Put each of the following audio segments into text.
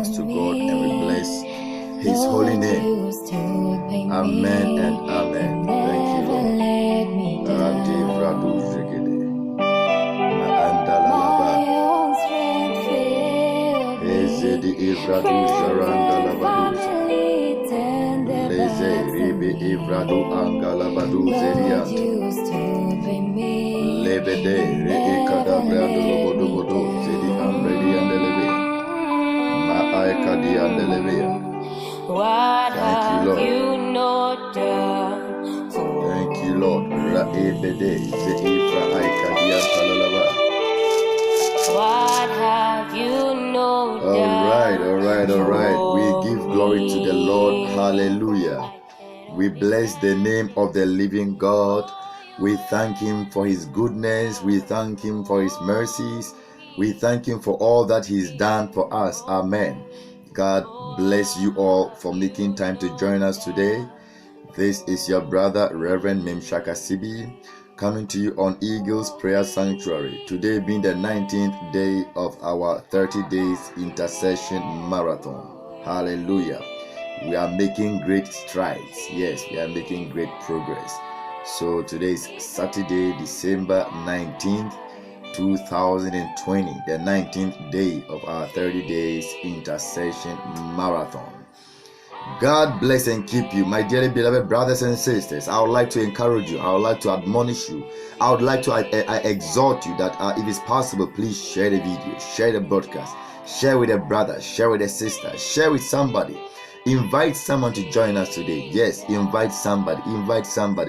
thanks to God and we bless His holy name. Amen and amen. Thank you, Lord. Radi vradu zegede. Maandalalaba. Ezedi ivradu zarandalabaduza. Leze ribi ivradu angalabadu zeriante. Lebede rei kadabrando lobodobodo zedi amredi andelebe. Ma'aikadi andelebe. Thank you, Lord. Thank you, Lord. Raebede zeifra aikadi antalalaba. What have you not All right. We give glory to the Lord. Hallelujah. We bless the name of the living God. We thank Him for His goodness. We thank Him for His mercies. We thank Him for all that He's done for us. Amen. God bless you all for making time to join us today. This is your brother, Reverend Memshaka Sibi, coming to you on Eagles Prayer Sanctuary. Today being the 19th day of our 30 days intercession marathon. Hallelujah. We are making great strides. Yes, we are making great progress. So today is Saturday, December 19th, 2020, the 19th day of our 30 days intercession marathon. God bless and keep you, my dearly beloved brothers and sisters. I would like to encourage you. I would like to admonish you. I would like to exhort you that if it's possible, please share the video, share the broadcast, share with a brother, share with a sister, share with somebody. Invite someone to join us today. Yes, invite somebody.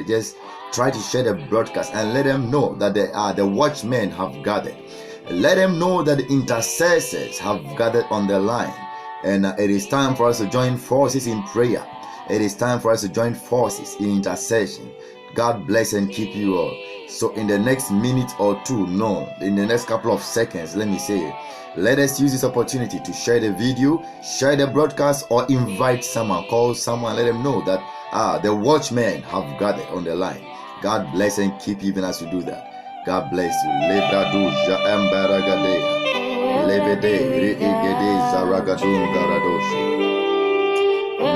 Just try to share the broadcast and let them know that the watchmen have gathered. Let them know that the intercessors have gathered on the line. And it is time for us to join forces in prayer. It is time for us to join forces in intercession. God bless and keep you all. So in the next minute or two, in the next couple of seconds, let me say, let us use this opportunity to share the video, share the broadcast, or invite someone, call someone, let them know that the watchmen have gathered on the line. God bless and keep you even as you do that. God bless you. Levede reigede zaragadun garadoshi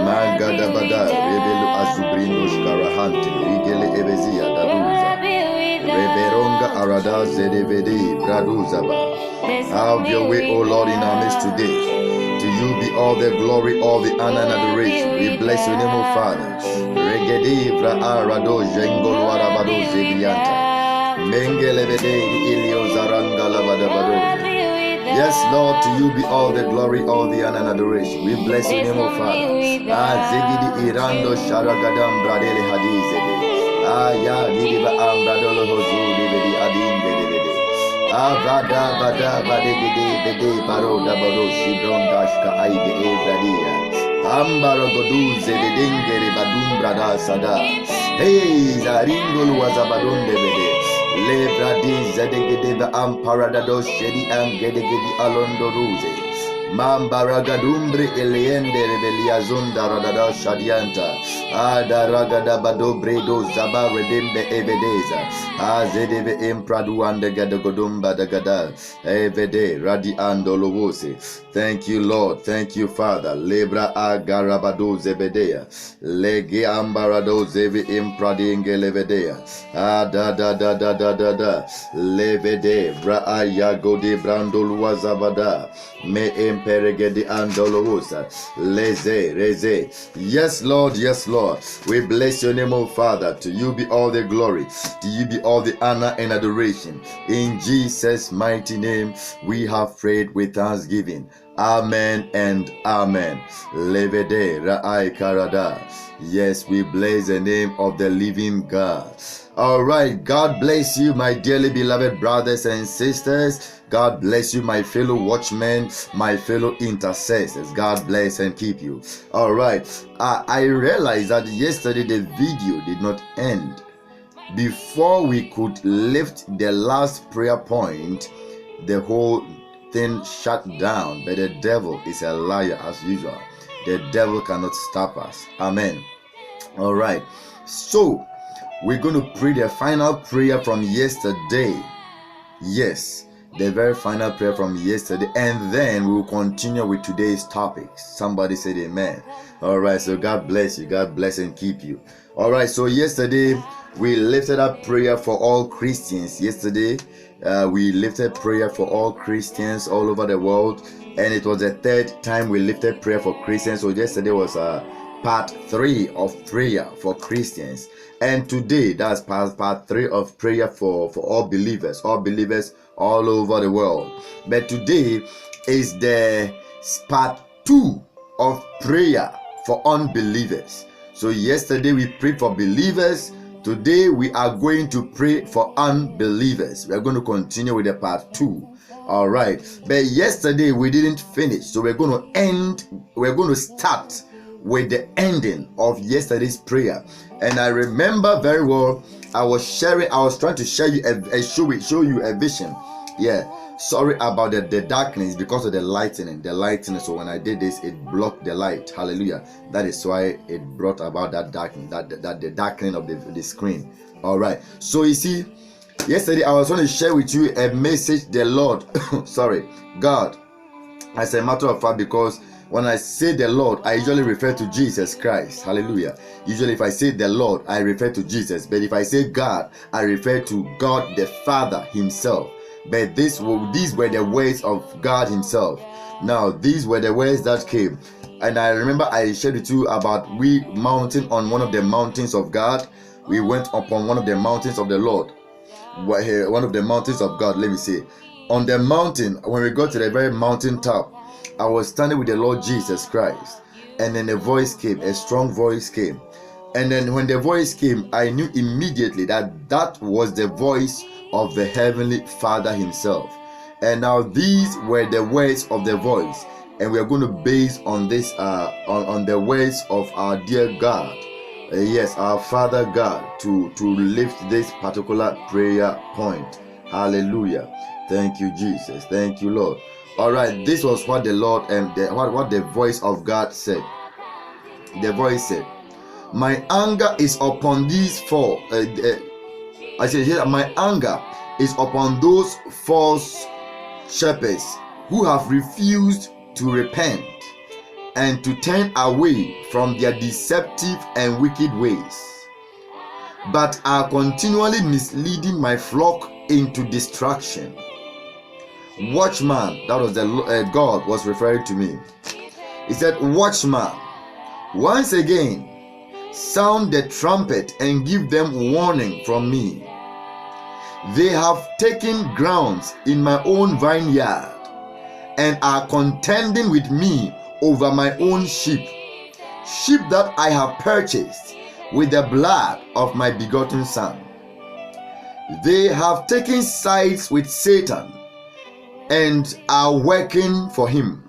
Magada bada rebelu azubrindosh karahante rigele ebezia daduza Reberonga arada zedevede braduzaba. Have your way, O Lord, in our midst today. To you be all the glory, all the honor and adoration. We bless your name, O Father. Regede vra arado jengol warabado zebianta Mengelevede ilio zaranga labadabado. Yes, Lord, to you be all the glory, all the honor and adoration. We bless your name, O Father. Zegidi irando sharagadam bradele hadizede. Ya gidiba ambradolo hozudi bedi adinde debede. Vada badegede bede baroda baro shibron dashka aide evradia. Ambaro goduze de dengere badum brada sada. Hey, zaringolo wazabadonde bede. Lebradi zedegede the amparadados shedi angedegedi alondo ruze. Mambaragadumbre eliende rebeliazunda radada shadianta. Adaragada badobredo zaba redembe evedeza. Azedeve empradu andegadogodumba dagada. Evede radi andolowose. Thank you, Lord. Thank you, Father. Lebra agarabado zebedea. Lege ambarado zevi impradinge levedea. Da. Levede bra ayagode brandolua zabada. Me emperegedi andolosa. Reze. Yes, Lord. We bless your name, O Father. To you be all the glory. To you be all the honor and adoration. In Jesus' mighty name, we have prayed with thanksgiving. Amen and amen. Levede ra'ai karada. Yes, we bless the name of the living God. All right, God bless you, my dearly beloved brothers and sisters. God bless you, my fellow watchmen, my fellow intercessors. God bless and keep you. All right, I realized that yesterday the video did not end. Before we could lift the last prayer point, the whole thing shut down. But the devil is a liar as usual. The devil cannot stop us. Amen. All right, so we're going to pray the final prayer from yesterday. Yes, the very final prayer from yesterday, and then we will continue with today's topics. Somebody said amen. All right, so God bless you. God bless and keep you. All right, so yesterday we lifted up prayer for all Christians. Yesterday we lifted prayer for all Christians all over the world, and it was the third time we lifted prayer for Christians. So yesterday was part 3 of prayer for Christians, and today that's part 3 of prayer for all believers all over the world. But today is the part 2 of prayer for unbelievers. So yesterday we prayed for believers. Today we are going to pray for unbelievers. We are going to continue with the part 2. All right, but yesterday we didn't finish, so we're going to start with the ending of yesterday's prayer. And I remember very well, I was trying to share you show you a vision. Yeah, sorry about the darkness because of the lightning. So when I did this, it blocked the light. Hallelujah. That is why it brought about that darkness, that the darkening of the screen. All right, so you see, yesterday I was going to share with you a message the Lord God, as a matter of fact, because when I say the Lord, I usually refer to Jesus Christ. Hallelujah. Usually if I say the Lord, I refer to Jesus. But if I say God, I refer to God the Father himself. But these were the words of God himself. Now, these were the words that came. And I remember I shared with you about we mounting on one of the mountains of God. We went upon one of the mountains of the Lord. One of the mountains of God, let me say. On the mountain, when we got to the very mountain top, I was standing with the Lord Jesus Christ, and then a strong voice came. And then when the voice came, I knew immediately that was the voice of the Heavenly Father himself. And now these were the words of the voice, and we are going to base on this on the words of our dear God, yes, our Father God, to lift this particular prayer point. Hallelujah. Thank you, Jesus. Thank you, Lord. All right, this was what the Lord and what the voice of God said. The voice said, "My anger is upon these four." I said here, "My anger is upon those false shepherds who have refused to repent and to turn away from their deceptive and wicked ways, but are continually misleading my flock into destruction." Watchman, that was the God was referring to me. He said, "Watchman, once again sound the trumpet and give them warning from me. They have taken grounds in my own vineyard and are contending with me over my own sheep that I have purchased with the blood of my begotten son. They have taken sides with Satan and are working for him.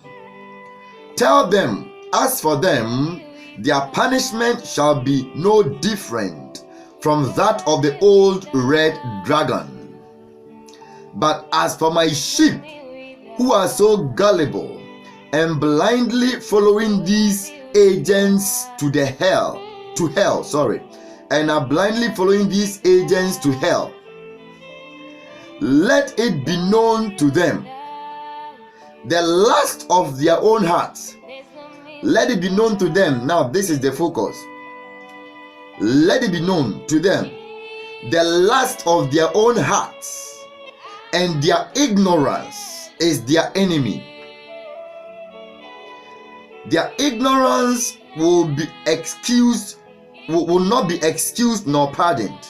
Tell them, as for them, their punishment shall be no different from that of the old red dragon. But as for my sheep, who are so gullible and blindly following these agents to hell, and are blindly following these agents to hell, let it be known to them, the lust of their own hearts. Let it be known to them." Now this is the focus. Let it be known to them, the lust of their own hearts, and their ignorance is their enemy. Their ignorance will not be excused nor pardoned.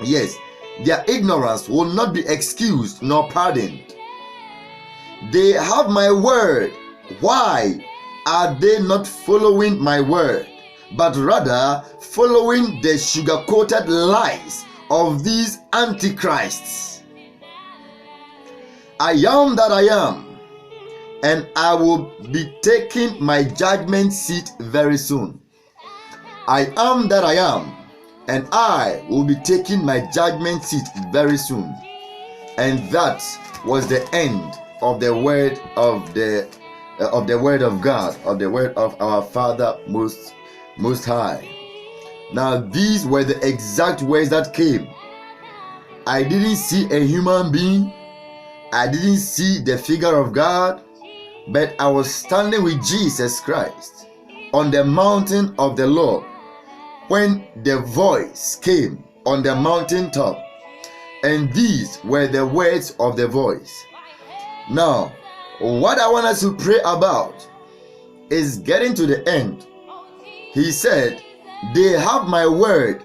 Yes, their ignorance will not be excused nor pardoned. They have my word. Why are they not following my word, but rather following the sugar-coated lies of these antichrists? I am that I am, and I will be taking my judgment seat very soon. I am that I am, and I will be taking my judgment seat very soon. And that was the end of the word of the word of God, of the word of our Father most high. Now these were the exact words that came. I didn't see a human being. I didn't see the figure of God, but I was standing with Jesus Christ on the mountain of the Lord when the voice came on the mountaintop, and these were the words of the voice. Now, what I want us to pray about is getting to the end. He said, they have my word,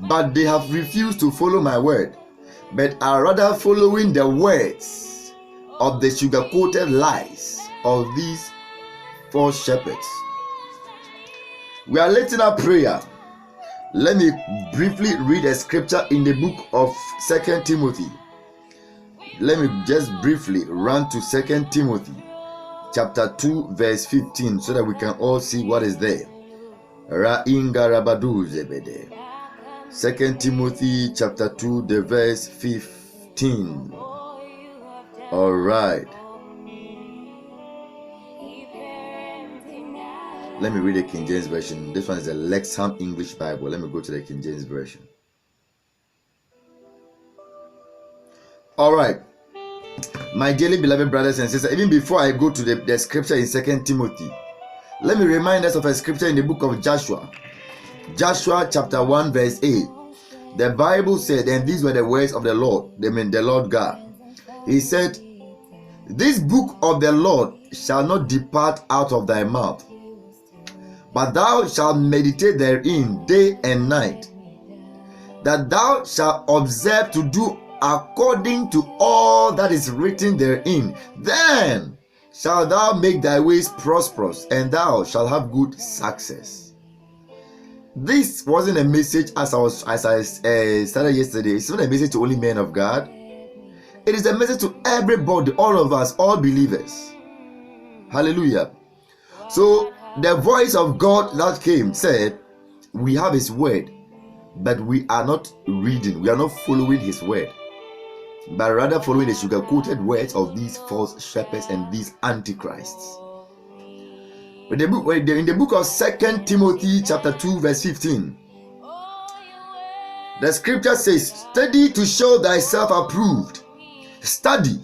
but they have refused to follow my word, but are rather following the words of the sugar-coated lies of these false shepherds. We are lifting up prayer. Let me briefly read a scripture in the book of 2 Timothy. Let me just briefly run to 2 Timothy chapter 2 verse 15 so that we can all see what is there. 2 Timothy chapter 2 the verse 15. All right. Let me read the King James Version. This one is the Lexham English Bible. Let me go to the King James Version. All right. My dearly beloved brothers and sisters, even before I go to the scripture in 2 Timothy, let me remind us of a scripture in the book of Joshua. Joshua chapter 1 verse 8. The Bible said, and these were the words of the Lord, the Lord God. He said, this book of the Lord shall not depart out of thy mouth, but thou shalt meditate therein day and night, that thou shalt observe to do according to all that is written therein. Then shalt thou make thy ways prosperous, and thou shalt have good success. This wasn't a message as I started yesterday. It's not a message to only men of God. It is a message to everybody, all of us, all believers. Hallelujah. So the voice of God that came said, we have his word, but we are not reading, we are not following his word, but rather following the sugar-coated words of these false shepherds and these antichrists. In the book of 2 Timothy chapter 2 verse 15, the scripture says, study to show thyself approved. Study.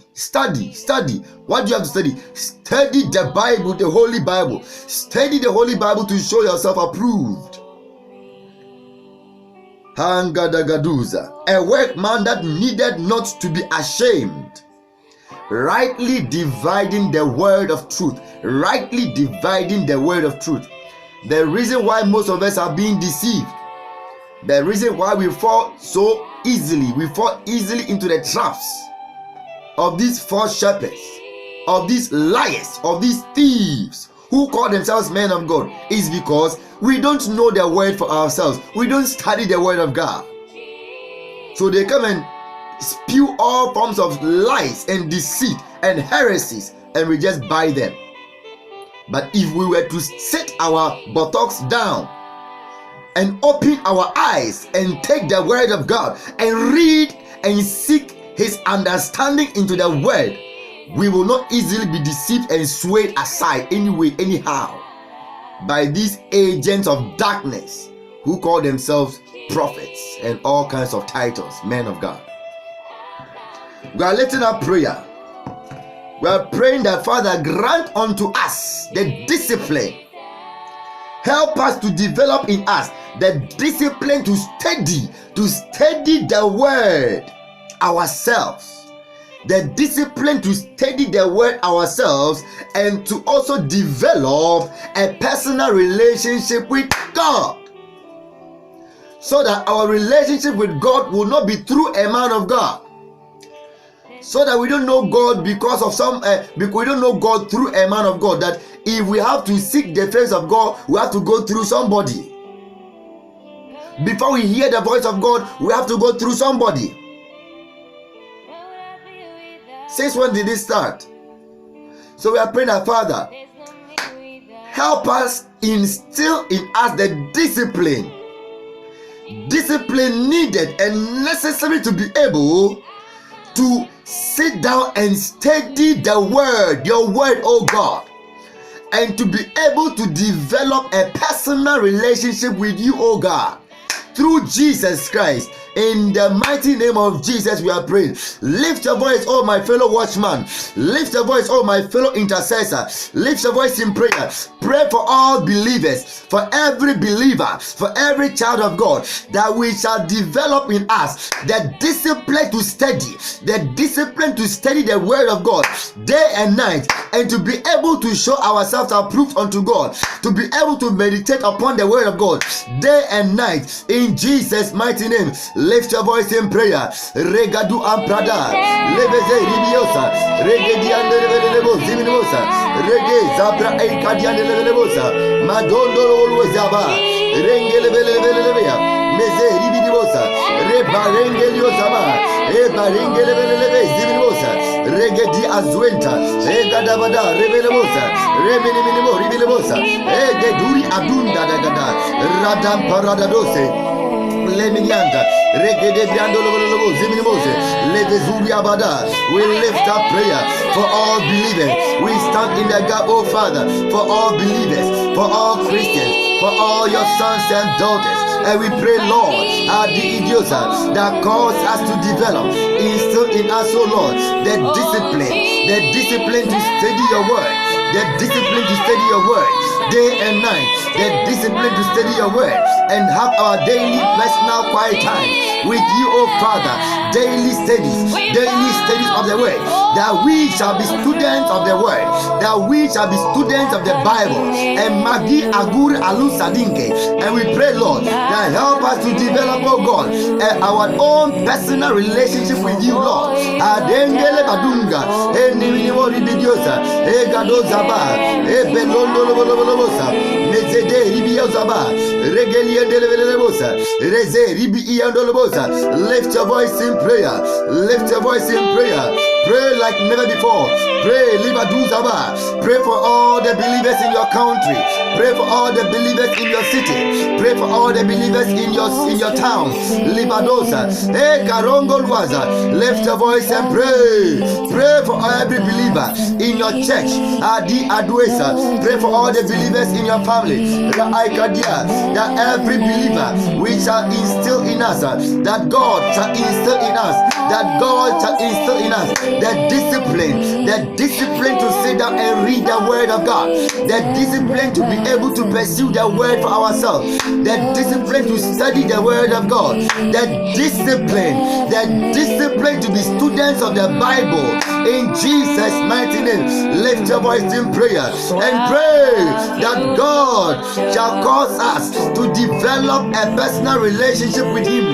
What do you have to study? Study the Bible, the Holy Bible. Study the Holy Bible to show yourself approved. Hangadagaduza, a workman that needed not to be ashamed, rightly dividing the word of truth. Rightly dividing the word of truth. The reason why most of us are being deceived, the reason why we fall so easily, into the traps of these false shepherds, of these liars, of these thieves who call themselves men of God, is because we don't know the word for ourselves. We don't study the word of God. So they come and spew all forms of lies and deceit and heresies, and we just buy them. But if we were to set our buttocks down and open our eyes and take the word of God and read and seek his understanding into the word, we will not easily be deceived and swayed aside anyhow by these agents of darkness who call themselves prophets and all kinds of titles, men of God. We are lifting up prayer. We are praying that Father grant unto us the discipline. Help us to develop in us the discipline to study the word ourselves. The discipline to study the word ourselves and to also develop a personal relationship with God, so that our relationship with God will not be through a man of God. So that we don't know God because we don't know God through a man of God. That if we have to seek the face of God, we have to go through somebody. Before we hear the voice of God, we have to go through somebody. Since when did it start? So we are praying that Father, help us instill in us the discipline needed and necessary to be able to sit down and study the word, your word, oh God, and to be able to develop a personal relationship with you, oh God, through Jesus Christ, In the mighty name of Jesus, we are praying. Lift your voice, oh my fellow watchman. Lift your voice, oh my fellow intercessor. Lift your voice in prayer. Pray for all believers, for every believer, for every child of God, that we shall develop in us the discipline to study, the word of God day and night, and to be able to show ourselves approved unto God, to be able to meditate upon the word of God day and night. In Jesus' mighty name, lift your voice in prayer. Regadu amprada, leveze ribiosa, regedi andelebelebo ziminosa, rege zabra ekadiandelebelebosa, madondo olwezaba, rengelebelebelebea, meze ribidibosa, reba rengeliosama, eba rengelebelebe ziminosa, regedi azwenta, egadabada rebelebosa, reminiminimo ribilebosa, egeduri adunda dagada, radam paradadose. Leminianda, regede briando lobo ziminimose, levezuri abada. We lift up prayer for all believers. We stand in the gap, oh Father, for all believers, for all Christians, for all your sons and daughters. And we pray, Lord, the idiosa that calls us to develop, instill in us, oh Lord, the discipline to study your word, the discipline to study your word day and night, the discipline to study your word and have our daily personal quiet time with you, oh Father. Daily studies of the word, that we shall be students of the word, that we shall be students of the Bible. And Magi Agur Alu Sadinke. And we pray, Lord, that help us to develop, oh God, our own personal relationship with you, Lord. Adengele Badunga, Enimori Bidiosa, Egadozaba, Ebelondolobosa, Mezede Ribiozaba, Regelia Delevelebosa, Reze Ribi Iandolobosa. Lift your voice in prayer. Lift your voice in prayer. Pray like never before. Pray, Libaduzaba. Pray for all the believers in your country. Pray for all the believers in your city. Pray for all the believers in your town. Libadosa. Hey, Karongolwaza. Lift your voice and pray. Pray for every believer in your church. Adi Adwesa. Pray for all the believers in your family. Raikadia. That every believer we shall instill in us. That God shall instill in us. That God shall instill in us the discipline to sit down and read the word of God, the discipline to be able to pursue the word for ourselves, the discipline to study the word of God, the discipline to be students of the Bible. In Jesus' mighty name, lift your voice in prayer and pray that God shall cause us to develop a personal relationship with Him,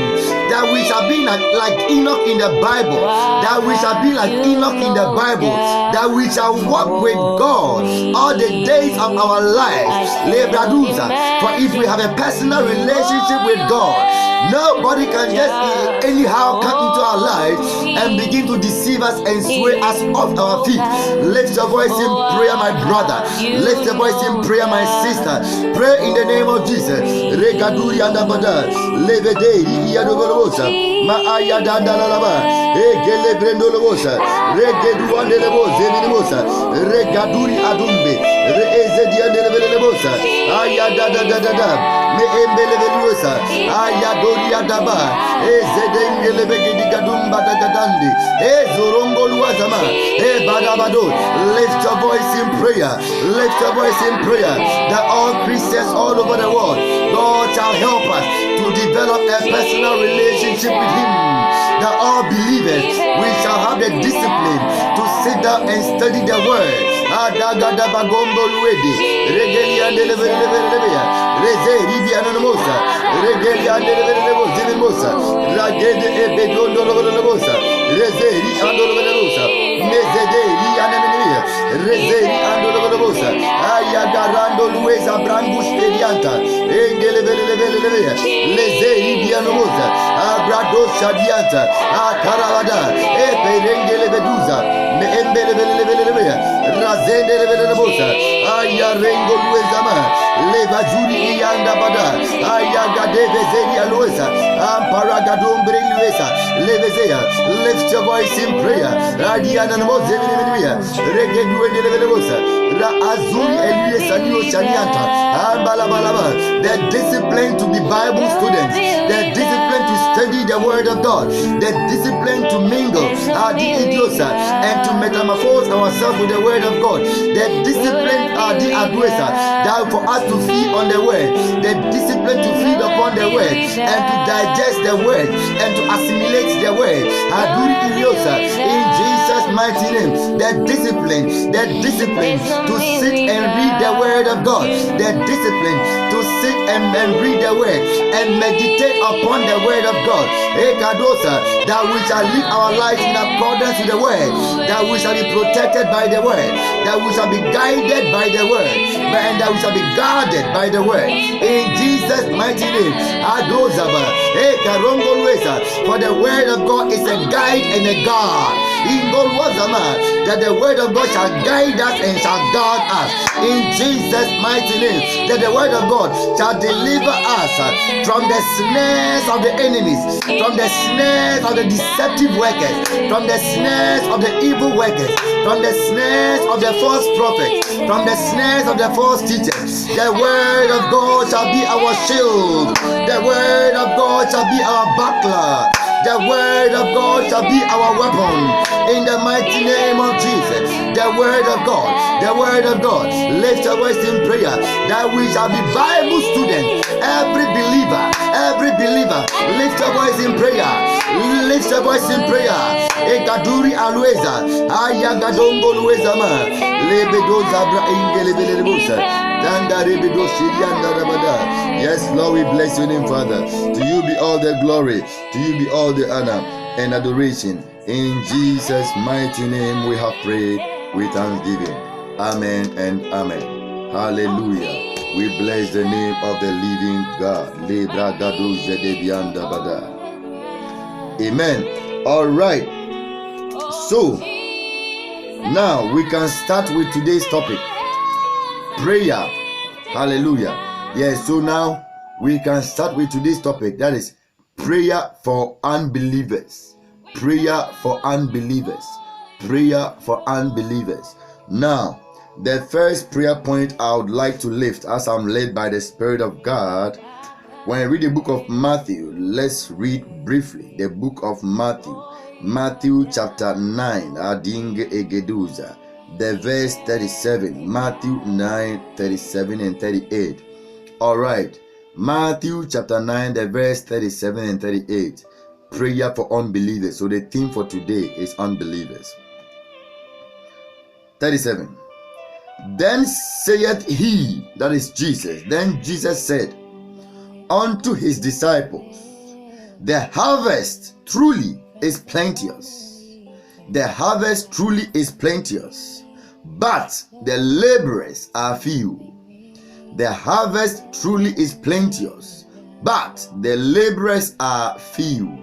that we shall be like Enoch in the Bible, that we shall be like Enoch in the Bible, that we shall walk with God all the days of our lives. For if we have a personal relationship with God, nobody can just anyhow come into our lives and begin to deceive us and sway us off our feet. Lift your voice in prayer, my brother. Lift your voice in prayer, my sister. Pray in the name of Jesus. Regaduri andabada, levede iyadogolobosa, maayada dalalaba, egele brendolobosa, regedu andelebosa, eminimosa, regaduri adumbe, reezedi andelebelebosa, ayada da da da da, me embelebeluosa, ayadori adaba, ezedengelebegedi gadumba da gadandi, ezorongoluazama, ebadabado. Lift your voice in prayer. Lift your voice in prayer. That all Christians all over the world, God shall help us to develop a personal relationship with Him. That all believers, we shall have the discipline to sit down and study the word. Adagada bagombo luedi, regelia delebelebelebea, reze ribianomosa, regelia delebelebozimosa, ragede ebedondo lobosa, reze riandolobosa, mezede rianemia, reze riandolobosa, ayagarando lueza brangus edianta, engelebelebelebea, reze ribianomosa, abrado shadianta, akaravada, eperengelebeduza, me embelebelebelebea, razende lebelebosa, ayarengo luezama, levazuri ianda bada, ayagadevezeri aloesa, amparagadumbre luesa, levezea. Lift your voice in prayer. Radiana mozeminimia, regeduende lebelebosa, ra azuri eluesa nio chanianta, The discipline to be Bible students, the discipline to study the word of God, the discipline to mingle and to metamorphose ourselves with the word of God, the discipline that for us to feed on the word, the discipline to feed upon the word and to digest the word and to assimilate the word. In Jesus' mighty name, the discipline to sit and read the word of God, the discipline to sit and read the word and meditate upon the word of God, that we shall live our lives in accordance with the word, that we shall be protected by the word, that we shall be guided by the word, and that we shall be guarded by the word. In Jesus' mighty name, for the word of God is a guide and a guard. That the word of God shall guide us and shall guard us. In Jesus' mighty name, that the word of God shall deliver us from the snares of the enemies, from the snares of the deceptive workers, from the snares of the evil workers, from the snares of the false prophets, from the snares of the false teachers. The word of God shall be our shield. The word of God shall be our buckler. The word of God shall be our weapon. In the mighty name of Jesus, the word of God, the word of God. Lift your voice in prayer that we shall be Bible students. Every believer, lift your voice in prayer. Lift your voice in prayer. Ekaduri alweza, ayagadongo luweza ma, lebedo zabra ingelebelebusa, danda rebedo shirianda rabada. Yes, Lord, we bless your name, Father. To you be all the glory, to you be all the honor and adoration. In Jesus' mighty name we have prayed with thanksgiving. Amen and amen. Hallelujah. We bless the name of the living God. Amen. All right. So, now we can start with today's topic. Prayer. Hallelujah. Yes, so now we can start with today's topic. That is prayer for unbelievers. Prayer for unbelievers. Prayer for unbelievers. Now, the first prayer point I would like to lift as I'm led by the Spirit of God. When I read the book of Matthew, let's read briefly the book of Matthew. Matthew chapter 9, the verse 37. Matthew 9, 37 and 38. Alright, Matthew chapter 9, the verse 37 and 38. Prayer for unbelievers. So the theme for today is unbelievers. 37. Then saith he, that is Jesus, then Jesus said unto his disciples, the harvest truly is plenteous. The harvest truly is plenteous, but the laborers are few. The harvest truly is plenteous, but the laborers are few.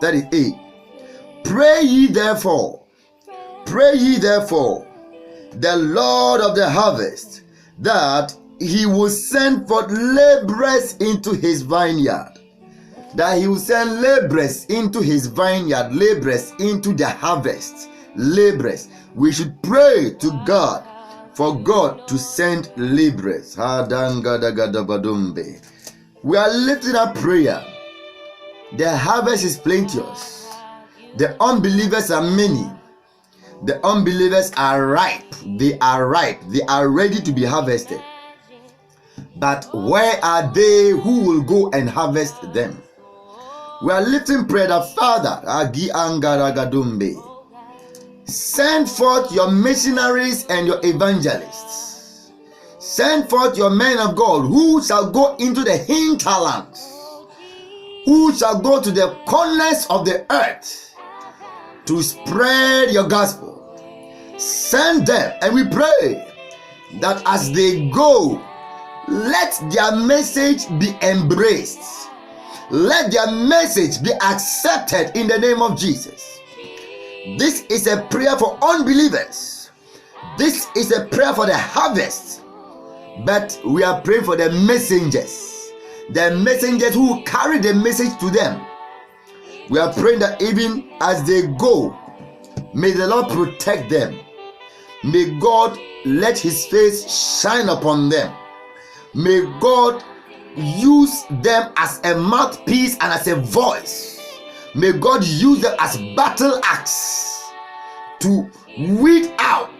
38. Pray ye therefore, the Lord of the harvest, that he will send forth laborers into his vineyard. That he will send laborers into his vineyard, laborers into the harvest. Laborers. We should pray to God for God to send laborers. We are lifting up prayer. The harvest is plenteous. The unbelievers are many. The unbelievers are ripe. They are ripe. They are ready to be harvested. But where are they who will go and harvest them? We are lifting prayer that Father, send forth your missionaries and your evangelists. Send forth your men of God who shall go into the hinterlands, who shall go to the corners of the earth to spread your gospel. Send them, and we pray that as they go, let their message be embraced. Let their message be accepted in the name of Jesus. This is a prayer for unbelievers. This is a prayer for the harvest. But we are praying for the messengers. The messengers who carry the message to them. We are praying that even as they go, may the Lord protect them. May God let his face shine upon them. May God use them as a mouthpiece and as a voice. May God use them as battle axe to weed out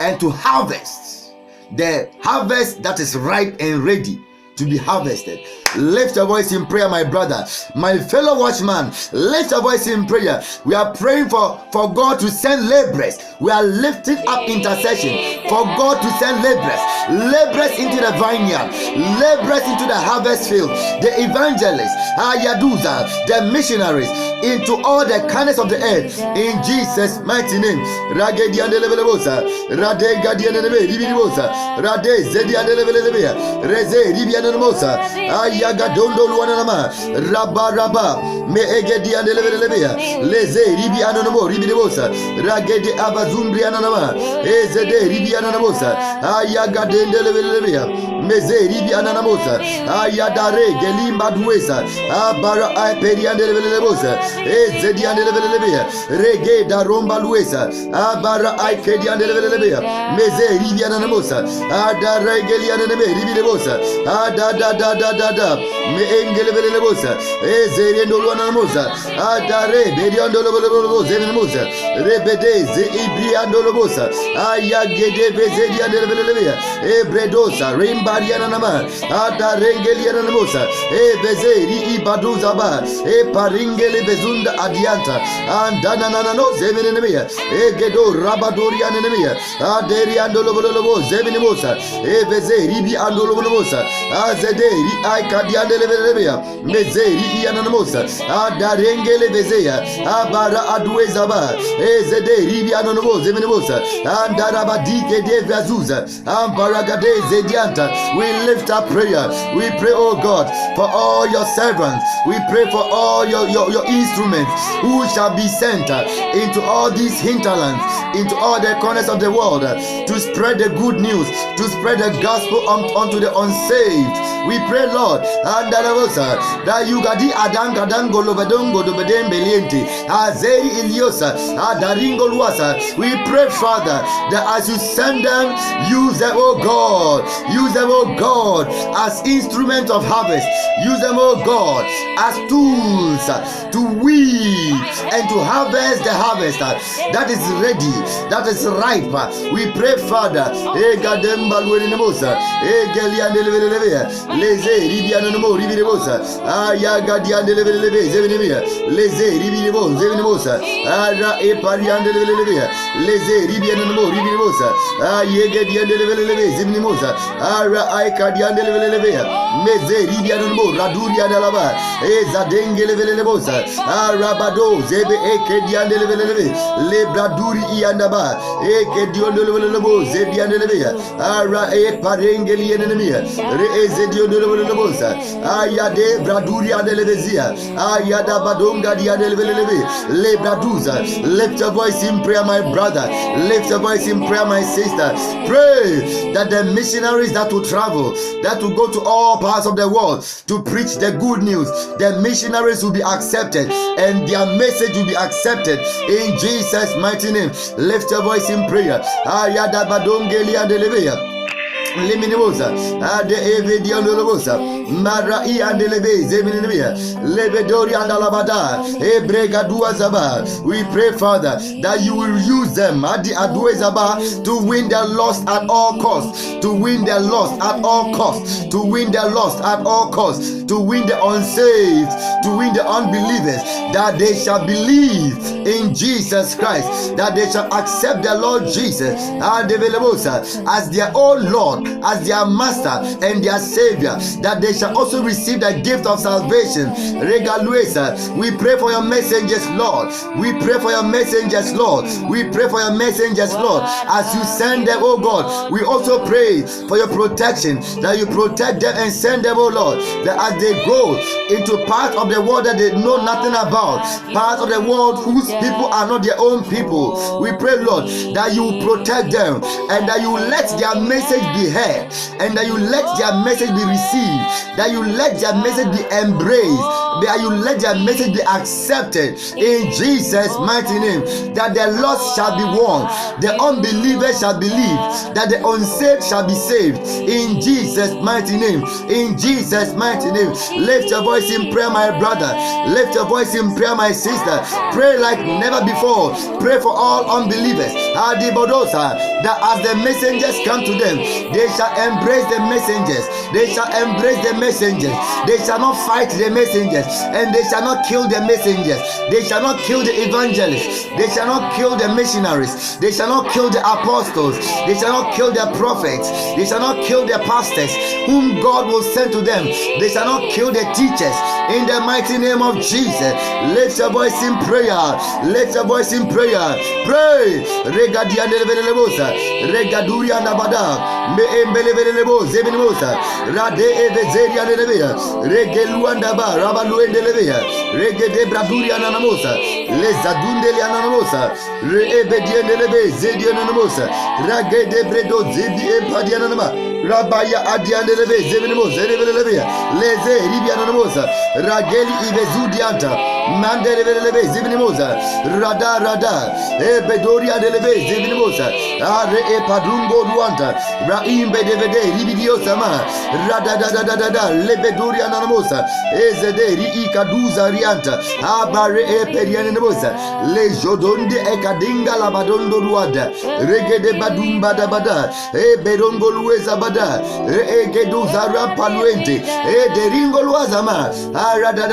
and to harvest the harvest that is ripe and ready to be harvested. Lift your voice in prayer, my brother, my fellow watchman. Lift your voice in prayer. We are praying for God to send laborers. We are lifting up intercession for God to send laborers into the vineyard, laborers into the harvest field, the evangelists, Ayaduza, the missionaries, into all the corners of the earth, in Jesus' mighty name. Yagadondo Luanama, Rabba, Me Egedi and Levelebea, Leze, Ribianomo, Ribibosa, Ragedi Abazumbrianama, Ezede, Ribianamosa, Ayagadende Levelebea, Meze, Ribianamosa, Ayadare, Gelimba Duesa, Abara Iperian de Levelebosa, Ezedian de Levelebea, Rege da Romba Luesa, Abara Ikedian de Levelebea, Meze, Ribianamosa, Ada Regelian de Ribidebosa, Ada me engelebele bosa ezeriendo luana mosa adare bediando lobo zenemosa rebede ze ibriando lobosa ayagede bezediando lebelebea ebredosa rimbariana nama adare ngeliana mosa ebezeri ibaduza ba paringele bezunda adianta andana nana no zenenemea egedo rabadoriana nemea aderiando lobo zenemosa ebezeri bi ando lobosa azederi Kadiandelebea, Mezeri Ianamosa, Adarengele Vezea, Abara Aduezaba, Ezede Ribianovo, Zemenosa, Andarabadike de Vazuza, Ambaragade Zedianta. We lift up prayer. We pray, oh God, for all your servants. We pray for all your instruments who shall be sent into all these hinterlands, into all the corners of the world to spread the good news, to spread the gospel unto the unsaved. We pray, Lord, that you gadi adanga dango lobadongo do bedembeliente azeri iliosa adaringo luasa. We pray, Father, that as you send them, use them, oh God, as instruments of harvest. Use them, oh God, as tools to weed and to harvest the harvest that is ready, that is ripe. We pray, Father, Ribibosa, Ayagadian de Leve, Zevinia, Leze, Ribibo, Zevinosa, Ara Eparian de Leve, Leze, Ribian Ribibosa, Ayagadian de Leve, Zevinosa, Ara Aikadian de Leve, Meze, Ribian Raduria de Lava, Ezadenge Levebosa, Arabado, Zebe Ekedian de Leve, Lebraduri Iandaba, Ekedion de Lebo, Zebian de Leve, Ara Eparengeli Enemia, Reezedion de Lebosa. Ayade Braduria de Levezia, Ayada Badonga dia de Leve, Le Braduza. Lift your voice in prayer, my brother. Lift your voice in prayer, my sister. Pray that the missionaries that will travel, that will go to all parts of the world to preach the good news, the missionaries will be accepted and their message will be accepted in Jesus' mighty name. Lift your voice in prayer. Ayada Badongelia de Levea. Liminosa, Ade Evedianosa, Marai and Leve, Zeminimia, Levedori and Alabada, Ebregadua Zaba. We pray, Father, that you will use them at the Aduezaba to win their lost at all costs, to win their lost at all costs, to win their lost at all costs, to win the unsaved, to win the unbelievers, that they shall believe in Jesus Christ, that they shall accept the Lord Jesus as their own Lord, as their master and their savior, that they shall also receive the gift of salvation. Regaluesa, we pray for your messengers, Lord. We pray for your messengers, Lord. We pray for your messengers, Lord. As you send them, oh God, we also pray for your protection, that you protect them and send them, oh Lord, that as they go into part of the world that they know nothing about, part of the world whose people are not their own people, we pray, Lord, that you protect them and that you let their message be heard, and that you let their message be received, that you let their message be embraced May you let their message be accepted in Jesus' mighty name. That the lost shall be won, the unbelievers shall believe, that the unsaved shall be saved in Jesus' mighty name. In Jesus' mighty name. Lift your voice in prayer, my brother. Lift your voice in prayer, my sister. Pray like never before. Pray for all unbelievers. That as the messengers come to them, they shall embrace the messengers. They shall embrace the messengers. They shall not fight the messengers, and they shall not kill the messengers. They shall not kill the evangelists. They shall not kill the missionaries. They shall not kill the apostles. They shall not kill the prophets. They shall not kill the pastors whom God will send to them. They shall not kill the teachers. In the mighty name of Jesus, lift your voice in prayer. Lift your voice in prayer. Pray. Regaduria Nabada, Me Embelevelebo, Zeminimosa, Rade Evezeria Nelevea, Regeluandaba, Rabaluendelevea, Rege de Braduria Nanamosa, Lezadundelia Nanamosa, Reebediendelebe, Zedianamosa, Rage de Bredo, Zedi Empadianama, Rabaya Adiandeleve, Zeminimosa, Revelevea, Leze, Ribianamosa, Rageli Ivezudianta, Mandeleve, Zeminimosa, Rada, Ebedoria deleve, Zeminimosa, Are Epadungo Duanta, Raimbe Devede, Ribidio Sama, Rada, Lebedoria Nanamosa, Ezede, Riikaduza Rianta, Abare Eperianamosa, Le Jodonde Ekadinga Labadondo Ruada, Rege de Badumba Dabada, Ebedongo Lueza Bada, Egeduza Rampaluente, Ederingo Luazama, Arada,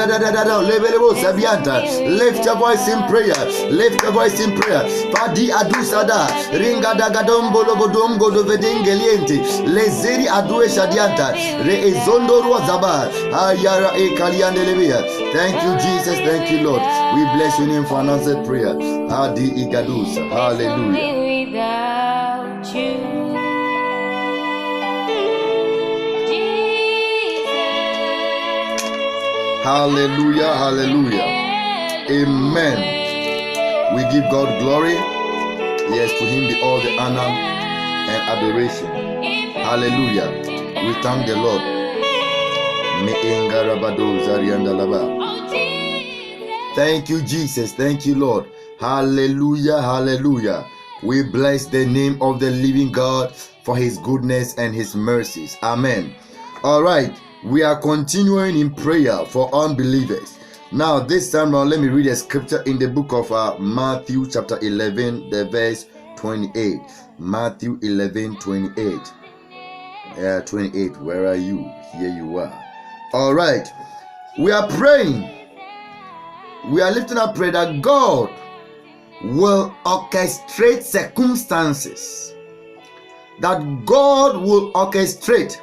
Lebelebosa Bianta. Lift your voice in prayer, lift your voice in prayer. Padi Adusada, Ringa Dagadombo Logodongo Dovedengeliente, Lezeri Adue Shadianta, Reezondo Ruazaba, Ayara E Kaliandelevia. Thank you, Jesus. Thank you, Lord. We bless your name for an answered prayer. Adi Igadusa. Hallelujah. Without you. Hallelujah, hallelujah. Amen. We give God glory. Yes, to him be all the honor and adoration. Hallelujah. We thank the Lord. Thank you, Jesus. Thank you, Lord. Hallelujah, hallelujah. We bless the name of the living God for his goodness and his mercies. Amen. All right. We are continuing in prayer for unbelievers. Now, this time around, let me read a scripture in the book of Matthew chapter 11, the verse 28. Matthew 11, 28. 28, where are you? Here you are. All right. We are praying. We are lifting up prayer that God will orchestrate circumstances. That God will orchestrate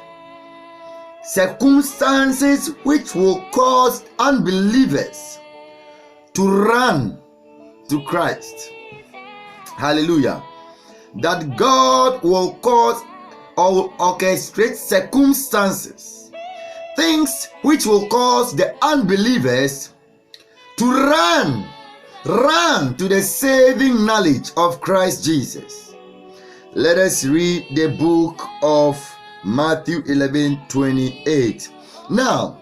circumstances which will cause unbelievers to run to Christ. Hallelujah. That God will cause or will orchestrate circumstances, things which will cause the unbelievers to run to the saving knowledge of Christ Jesus. Let us read the book of Matthew 11:28. Now,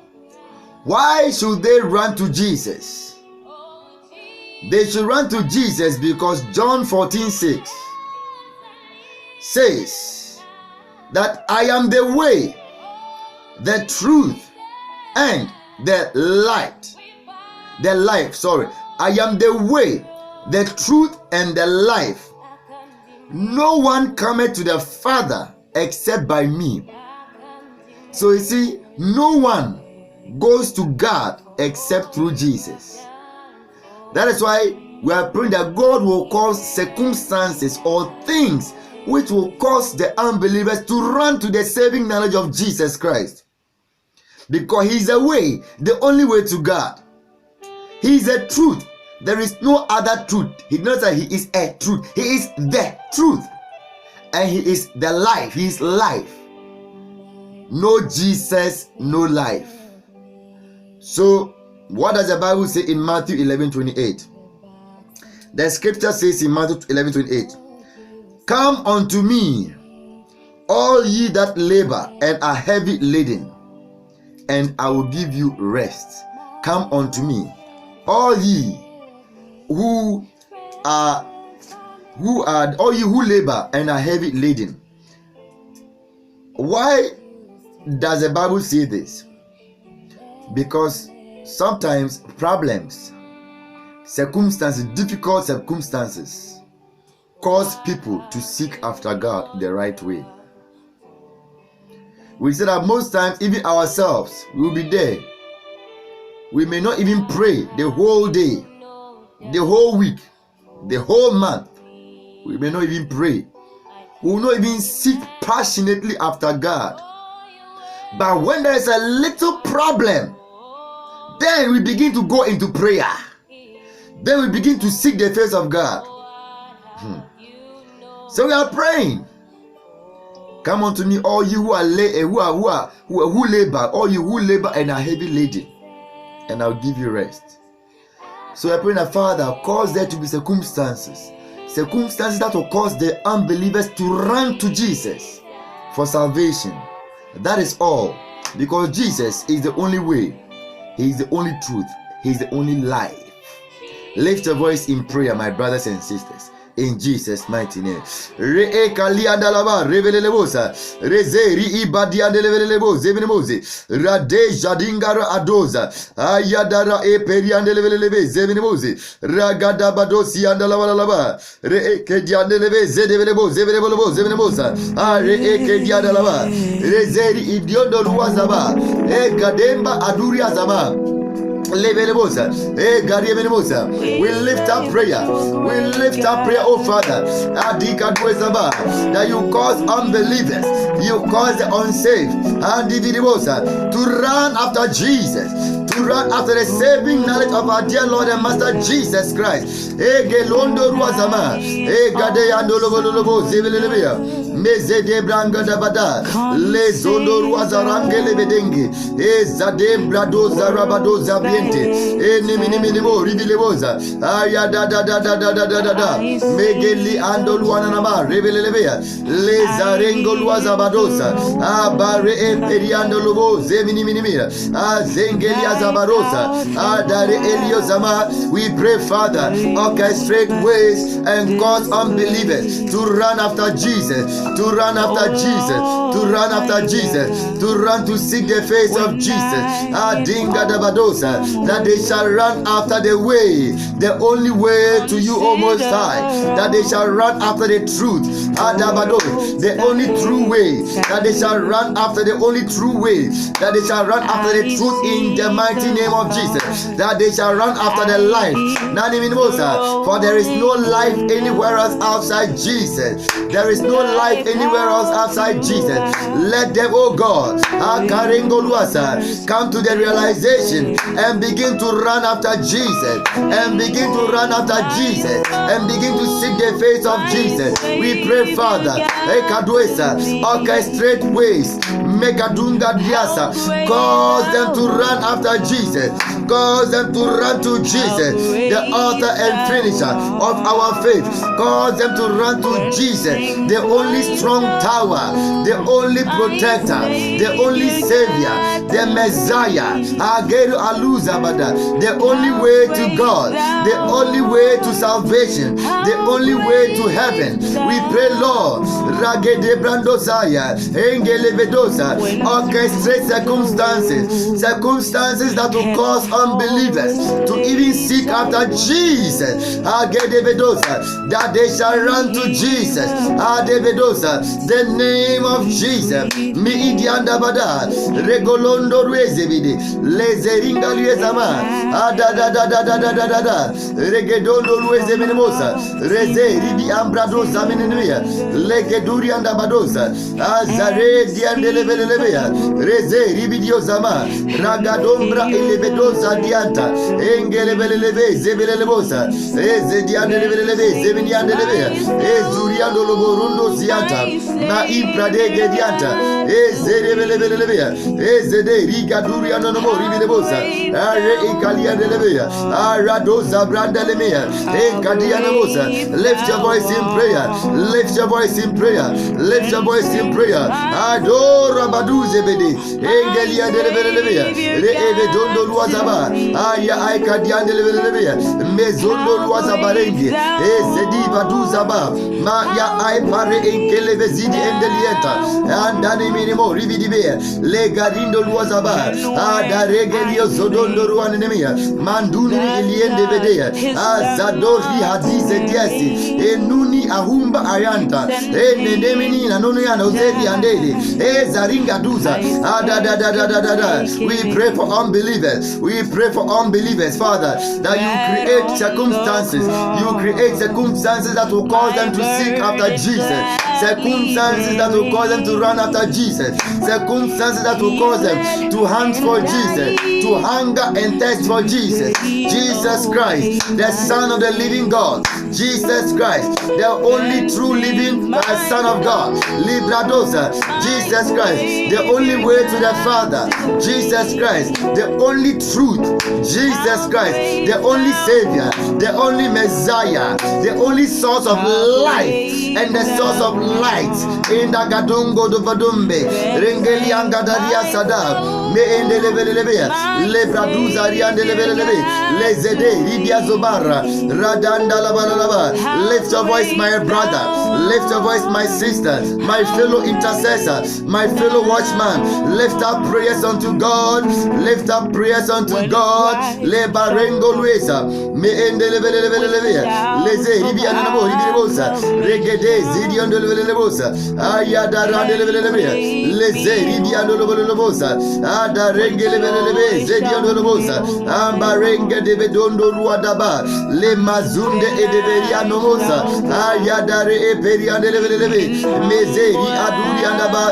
why should they run to Jesus? They should run to Jesus because John 14:6 says that I am the way, the truth, and the light. The life, sorry. I am the way, the truth, and the life. No one cometh to the Father except by me. So you see, no one goes to God except through Jesus. That is why we are praying that God will cause circumstances or things which will cause the unbelievers to run to the saving knowledge of Jesus Christ. Because he is the way, the only way to God. He is the truth. There is no other truth. He knows that he is a truth. He is the truth. And he is the life. He is life. No Jesus, no life. So, what does the Bible say in Matthew 11:28? The scripture says in Matthew 11:28, come unto me, all ye that labor and are heavy laden, and I will give you rest. come unto me, all ye who labor and are heavy laden. Why does the Bible say this? Because sometimes problems, circumstances, difficult circumstances cause people to seek after God the right way. We say that most times, even ourselves, we will be there. We may not even pray the whole day, the whole week, the whole month. We may not even pray. We will not even seek passionately after God. But when there is a little problem, then we begin to go into prayer. Then we begin to seek the face of God. So we are praying. Come unto me, all you who labor, all you who labor and are heavy laden, and I'll give you rest. So we are praying that, Father, cause there to be circumstances that will cause the unbelievers to run to Jesus for salvation. That is all, because Jesus is the only way, He is the only truth, He is the only life. Lift your voice in prayer, my brothers and sisters, in Jesus' mighty name. Re kalia dalaba revelelebosa reze ri ibadia delebelebo zebenemoze rade jadingara adoza ayadara e periandelebelebe zebenemoze ragada badosi andalaba re kediandelebe zedebelebo zebenemoza are kediadalaba reze ri idiondo luazaba e gademba aduria zama. We lift up prayer. We lift up prayer, oh Father, that you cause unbelievers, you cause the unsafe, to run after Jesus, to run after the saving knowledge of our dear Lord and Master Jesus Christ. Mezede branga da bada le zondo ruazarangele bedengi ezade brado zarabado zabiente enimini mo ribileboza aya da megeli ando luana nama rebelelebea le zarengo luazabadosa abare imperiando lobo zeminimira azengeli azabarosa adare eliozama. We pray, Father, orchestrate ways and cause unbelievers to run after Jesus, to run after Jesus, to run after Jesus, to run to seek the face of Jesus. Adinga dabadosa, that they shall run after the way, the only way to you, O Most High, that they shall run after the truth. Adabado, the only true way, that they shall run after the only true way, that they shall run after the truth in the mighty name of Jesus, that they shall run after the life. For there is no life anywhere else outside Jesus. There is no life anywhere else outside Jesus. Let them, oh God, come to the realization and begin to run after Jesus, and begin to run after Jesus, and begin to seek the face of Jesus. We pray, Father, orchestrate ways, cause them to run after Jesus, cause them to run to Jesus, the author and finisher of our faith. Cause them to run to Jesus, the only strong tower, the only protector, the only savior, the Messiah, the only way to God, the only way to salvation, the only way to heaven. We pray, Lord, orchestrate circumstances that will cause unbelievers to even seek after Jesus, that they shall run to Jesus, the name of Jesus. Regolondo Rezevide, Lezeringa Liezama, Regedondo Luezemenemosa, Reze, Ribi Ambrado Zamenemia, Legeduri and Abadosa, Azare Diandelebelebea, Reze, Ribidio Zama, Ragadombra Elebedosa Dianta, Engelebelebe, Zebelebosa, Eze Diandelebelebe, Zeminiandelebea, Ezuriando Loborundo Zianta, Na Impradege Dianta, Ezere lebelebelebea. Ezede riga duria no mo ribilebosa. Are ikalia delebea. Aradoza brandalemea. Ekadia namosa. Lift your voice in prayer. Lift your voice in prayer. Lift your voice in prayer. Adora baduze bede. Engelia delebelebea. Reeve dondo luazaba. Aya aikadia delebelebea. Mezondo luazabarenge. Ezedi baduzaba. Ma ya aipare enkeleve zidi endelieta. Andani minimo rividibea. Legarindo luazaba. Adaregelio zodondo ruanemia. Manduni iliende vedea. Azadori hadise tiasi. Enuni ahumba ayanta. Enenemini na nunu ya nozeli andeli. Zaringa duza. We pray for unbelievers. We pray for unbelievers, Father, that you create circumstances. You create circumstances that will cause them to seek after Jesus. Circumstances that will cause them to run after Jesus. Circumstances that will cause them to hunt for Jesus, to hunger and thirst for Jesus. Jesus Christ, the Son of the living God. Jesus Christ, the only true living Son of God. Libradosa. Jesus Christ, the only way to the Father. Jesus Christ, the only truth. Jesus Christ, the only Savior, the only Messiah, the only source of life and the source of light. In the Gadungo do Vadumbe, Rengeli Angadaria Sada, Me in the Levelebe, Lebraduza Rian de Levelebe, Lezede, Libia Zobara, Radanda Labalaba. Lift your voice, my brother. Lift your voice, my sister, my fellow intercessor, my fellow watchman. Lift up prayers unto God. Lift up prayers unto God. Le Barengo Luisa, Me in the Levelebe, Leze, Libia Namo, Libibosa, Regede, Zidion de Levelebosa, Ayada Randelebe, Leze, Libia de Levelebosa, Ada Rengelebe, Zedion de Levosa, Ambarenga de Bedondo Ruadaba, Le Mazunde Edeveria Nomosa, Ayadare Perian de Levelebe, Mezeri Adurianaba,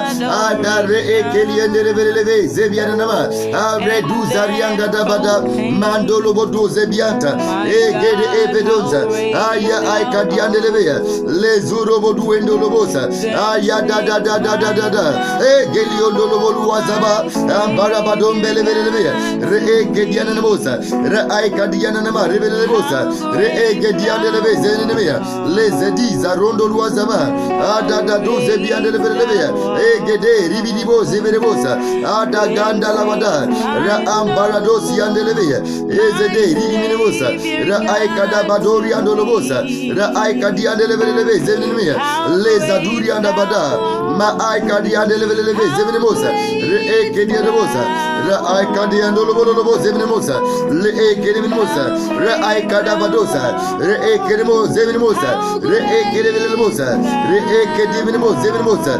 Adare Ekelian de Levelebe, Zebianama, Aredu Zarianga Dabada, Mandolo Bodo Zebianta, Egede Ebedoza, Aya Aikadian de Levea, Le Zuro Bodu Endo Lobosa, Ayada da da da da da da, Egelion Loboluazaba, Ambarabadom Belevea, Re Egediana Namosa, Re Aikadiana Nama, Rebelebosa, Re Egedian de Levezenia, Le Zediza Rondo Luazama, Ada Doze Bian de Levea, Egede, Ribidibo Zeberebosa, Ada Ganda Lavada, Ra Ambaradosi and the Levea, Ezede, Riminimosa, Ra Aikada Badori and Dolobosa, Ra Aikadia de Leve, Zenemia, Le Zaduri and Abada, Ma Aikadia de Leve, Zenemosa, Re Ekedia de Mosa, Ra Aikadia and Dolobo Zenemosa, Le Ekedimosa, Ra Aikada Badosa, Re Ekedimo Zenemosa, Re Ekedimosa, Re Ekedimo Zenemosa,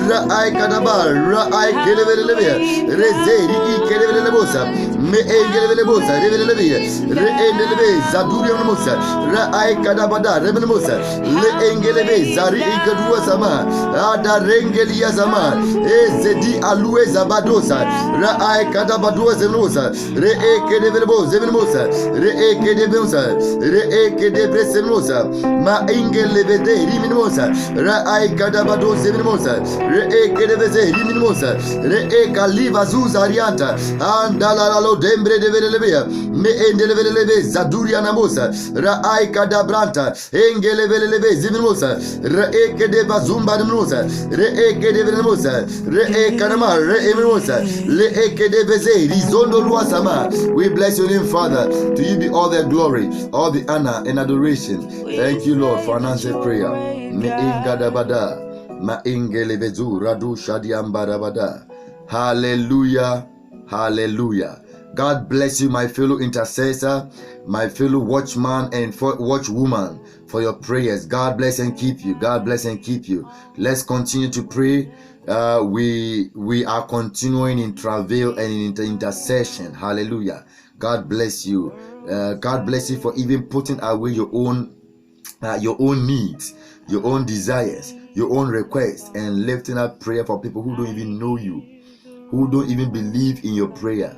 Ra Aikadaba, Ra Aikelevea, Re Zeri Ekedimosa, Me Egelebosa, Revelevia, Re Endeleve, Zaduri Mosa, Ra Aikadabada, Rebenemosa, Le Engeleve, Zari Ikadua Sama, Ada Rengelia Sama, Ezedi Alue Zabadosa, Ra Aikadabadua Zenosa, Re Ekedevebo, Zenemosa, Re Ekedemosa, Re Ekedebresenosa, Ma Ingelevede, Riminosa, Ra Aikadabado Zenemosa, Re Ekedeveze, Riminosa, Re Ekaliva Zuzarianta, Andalalo Dembre de Velebea, Me Endeleve, Zaduria Namosa, Ra Aikadabranta, Engeleve, Ziminosa, Re Ekedeva Zumba de Mosa, Re Ekedevemosa, Re Ekanama, Re Eminosa, Le Ekedeveze, Rizondo Luasama. We bless your name, Father. To you be all the glory, all the honor and adoration. Thank you, Lord, for an answered prayer. Me Ingadabada, Ma Ingelevezu, Radu Shadiambarabada. Hallelujah. Hallelujah. God bless you, my fellow intercessor, my fellow watchman and watchwoman, for your prayers. God bless and keep you. God bless and keep you. Let's continue to pray. We are continuing in travail and in intercession. Hallelujah. God bless you. God bless you for even putting away your own needs, your own desires, your own requests, and lifting up prayer for people who don't even know you, who don't even believe in your prayer,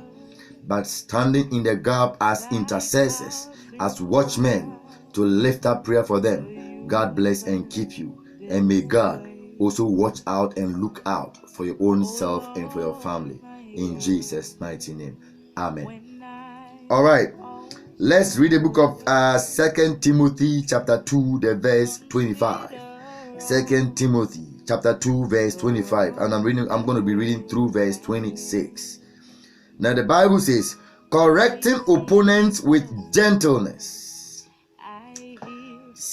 but standing in the gap as intercessors, as watchmen, to lift up prayer for them. God bless and keep you, and may God also watch out and look out for your own self and for your family. In Jesus' mighty name. Amen. All right. Let's read the book of 2 Timothy chapter 2, the verse 25. 2 Timothy chapter 2, verse 25. And I'm going to be reading through verse 26. Now the Bible says, correcting opponents with gentleness.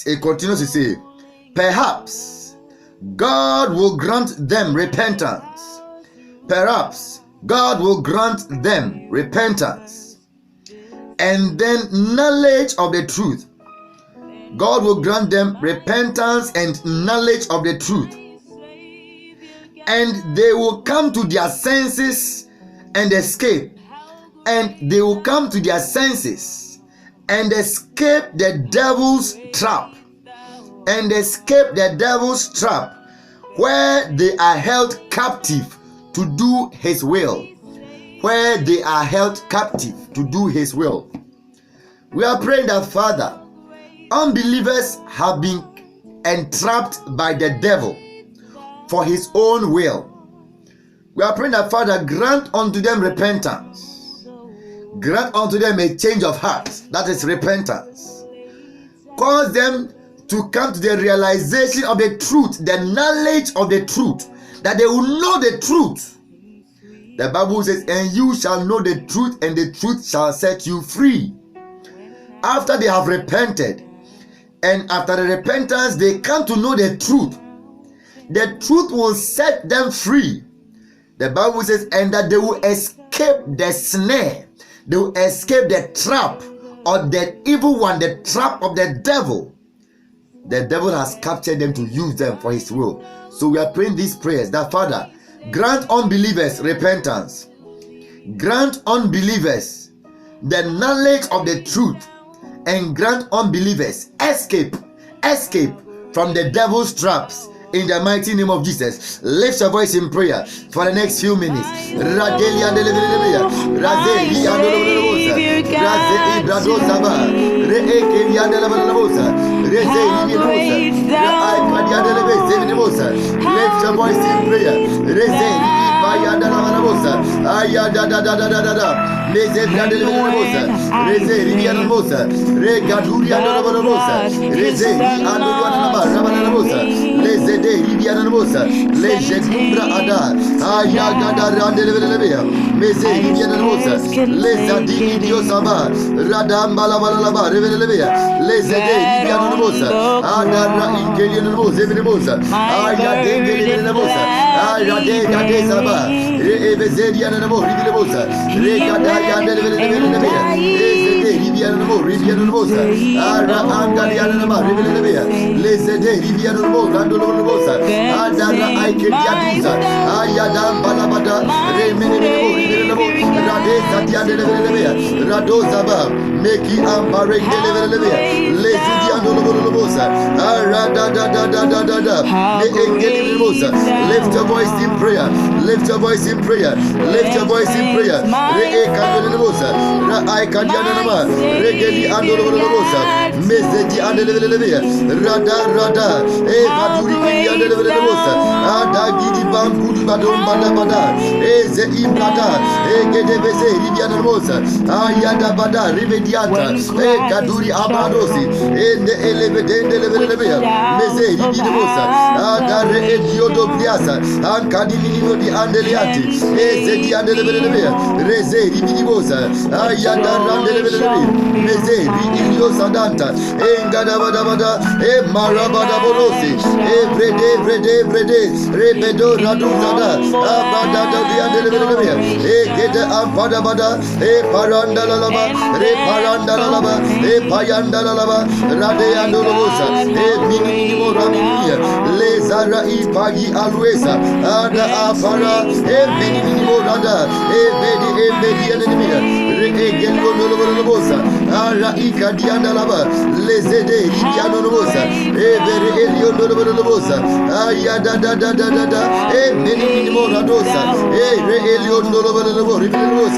It continues to say, perhaps God will grant them repentance. Perhaps God will grant them repentance and then knowledge of the truth. God will grant them repentance and knowledge of the truth. And they will come to their senses and escape. And they will come to their senses and escape the devil's trap. And escape the devil's trap, where they are held captive to do his will. Where they are held captive to do his will. We are praying that, Father, unbelievers have been entrapped by the devil for his own will. We are praying that, Father, grant unto them repentance. Grant unto them a change of heart, that is repentance. Cause them to come to the realization of the truth, the knowledge of the truth, that they will know the truth. The Bible says, and you shall know the truth, and the truth shall set you free. After they have repented, and after the repentance, they come to know the truth. The truth will set them free. The Bible says, and that they will escape the snare. They will escape the trap of the evil one, the trap of the devil. The devil has captured them to use them for his will. So we are praying these prayers that, Father, grant unbelievers repentance. Grant unbelievers the knowledge of the truth. And grant unbelievers escape from the devil's traps. In the mighty name of Jesus, lift your voice in prayer for the next few minutes. Lift your voice in prayer. Lift your voice in prayer. Lift your voice in prayer. Lift your voice in prayer.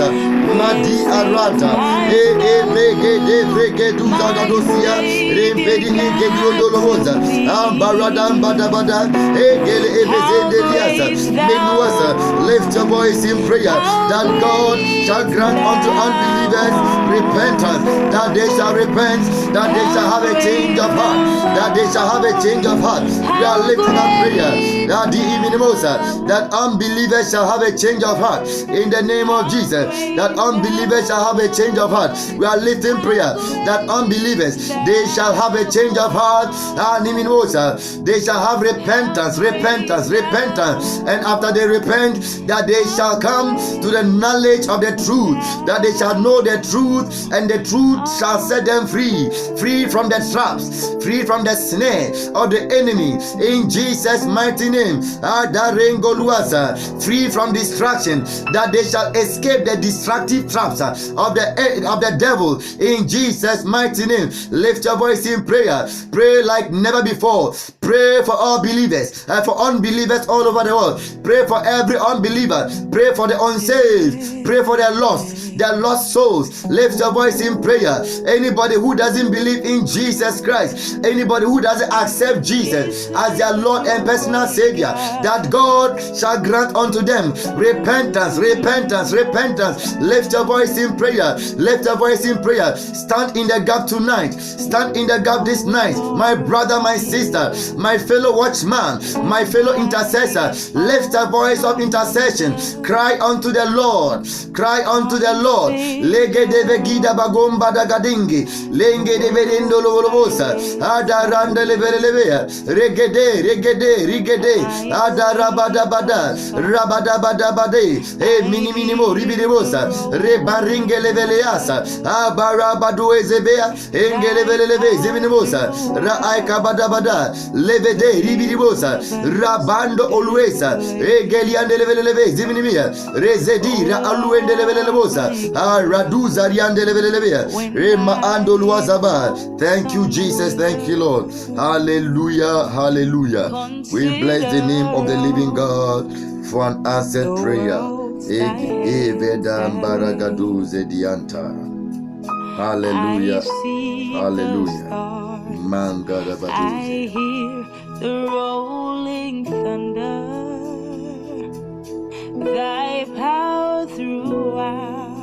Zagadosia, Madi Arata, Brege du Zagadosia, Rempedi Gediodosa, Ambaradam Badabada, Egele Evezendeliasa, Menuasa. Lift your voice in prayer that God shall grant unto unbelievers repentance, that they shall repent, that they shall have a change of heart, that they shall have a change of heart. We are lifting up prayer that the Iminosa, that unbelievers shall have a change of heart in the name of Jesus, that unbelievers shall have a change of heart. We are lifting prayer that unbelievers, they shall have a change of heart, and Iminosa, they shall have repentance, and after they repent, that they shall come to the knowledge of the truth, that they shall know the truth, and the truth shall set them free from the traps, free from the snare of the enemy, in Jesus' mighty name. Free from distraction, that they shall escape the destructive traps of the devil, in Jesus' mighty name. Lift your voice in prayer. Pray like never before. Pray for all believers, for unbelievers all over the world. Pray for every unbeliever. Pray for the unsaved. Pray for the lost souls. Lift your voice in prayer. Anybody who doesn't believe in Jesus Christ, anybody who doesn't accept Jesus as their Lord and personal Savior, that God shall grant unto them repentance. Lift your voice in prayer. Stand in the gap tonight. Stand in the gap this night. My brother, my sister, my fellow watchman, my fellow intercessor, lift a voice of intercession. Cry unto the Lord. Lege de vegida bagomba da gadingi, lenge de vedendo lolobosa, adaranda levelevea, regede, adarabada, rabadabade, minimo, ribidibosa, rebaringe leveleasa, abarabadu ezebea, engeleveleve, zeminimosa, raaika badabada, levede, ribidibosa, rabando oluesa, egeliande leveleve, zeminimia, rezedira aluende levelebosa, araduza riande levelevea, rema ando luazaba. Thank you, Jesus. Thank you, Lord. Hallelujah. We bless the name of the living God for an answered prayer. Hallelujah. I hear the rolling thunder, thy power throughout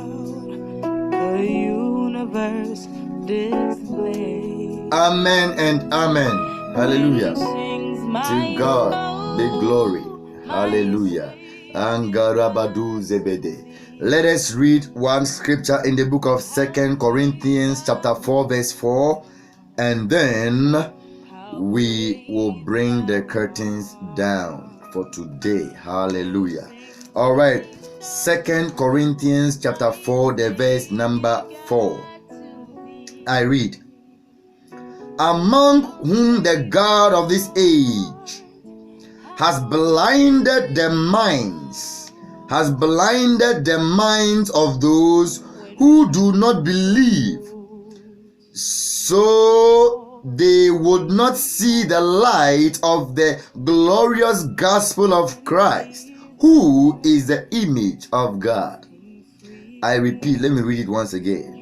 the universe display. Amen and amen. Hallelujah. To God be glory. Hallelujah. Angarabadu zebede. Let us read one scripture in the book of 2 Corinthians chapter 4 verse 4, and then we will bring the curtains down for today. Hallelujah. All right. 2 Corinthians chapter 4, the verse number 4. I read, among whom the God of this age has blinded the minds of those who do not believe, so they would not see the light of the glorious gospel of Christ, who is the image of God. I repeat, let me read it once again.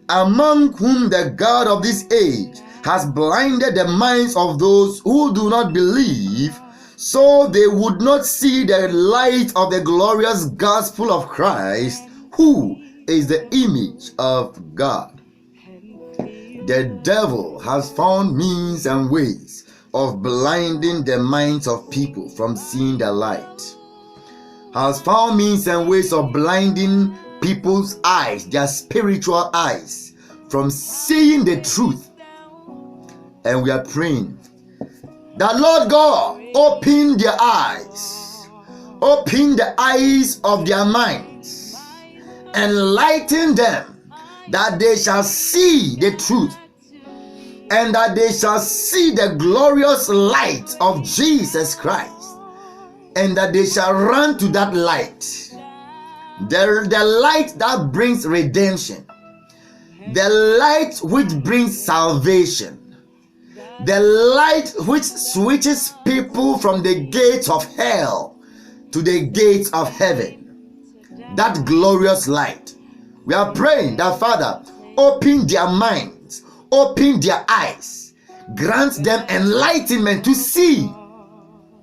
Among whom the God of this age has blinded the minds of those who do not believe, so they would not see the light of the glorious gospel of Christ, who is the image of God. The devil has found means and ways of blinding the minds of people from seeing the light. Has found means and ways of blinding people's eyes, their spiritual eyes, from seeing the truth. And we are praying that Lord God, open their eyes, open the eyes of their minds, enlighten them, that they shall see the truth, and that they shall see the glorious light of Jesus Christ, and that they shall run to that light, the light that brings redemption, the light which brings salvation, the light which switches people from the gates of hell to the gates of heaven, that glorious light. We are praying that, Father, open their minds, open their eyes, grant them enlightenment to see.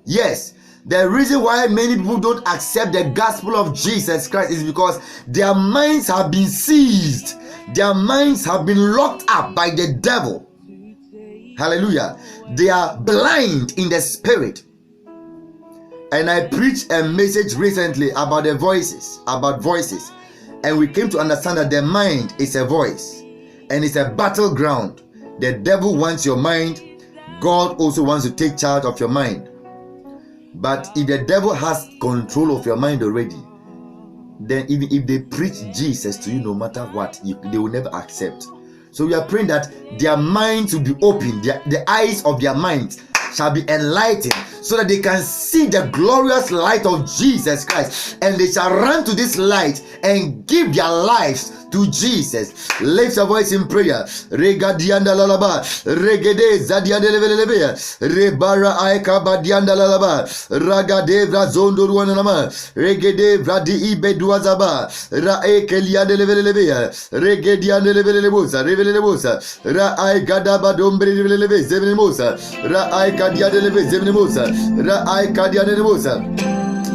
Yes, the reason why many people don't accept the gospel of Jesus Christ is because their minds have been seized. Their minds have been locked up by the devil. Hallelujah. They are blind in the spirit. And I preached a message recently about the voices, and we came to understand that the mind is a voice and it's a battleground. The devil wants your mind. God also wants to take charge of your mind. But if the devil has control of your mind already, then even if they preach Jesus to you, no matter what, they will never accept. So we are praying that their minds will be open, the eyes of their minds shall be enlightened, so that they can see the glorious light of Jesus Christ, and they shall run to this light and give their lives to Jesus. Lift your voice in prayer. Regadianda lalaba, regede zadiande levelelebe, rebara aika badianda lalaba, ragadevra zondo ruanama, regede vradi ibeduazaba, raeke liande levelelebe, regediande levelelebusa, revelelebusa, raika dabadombre levelelebe, zevenemusa, raika diande lebe, zevenemusa, raika diande lebusa.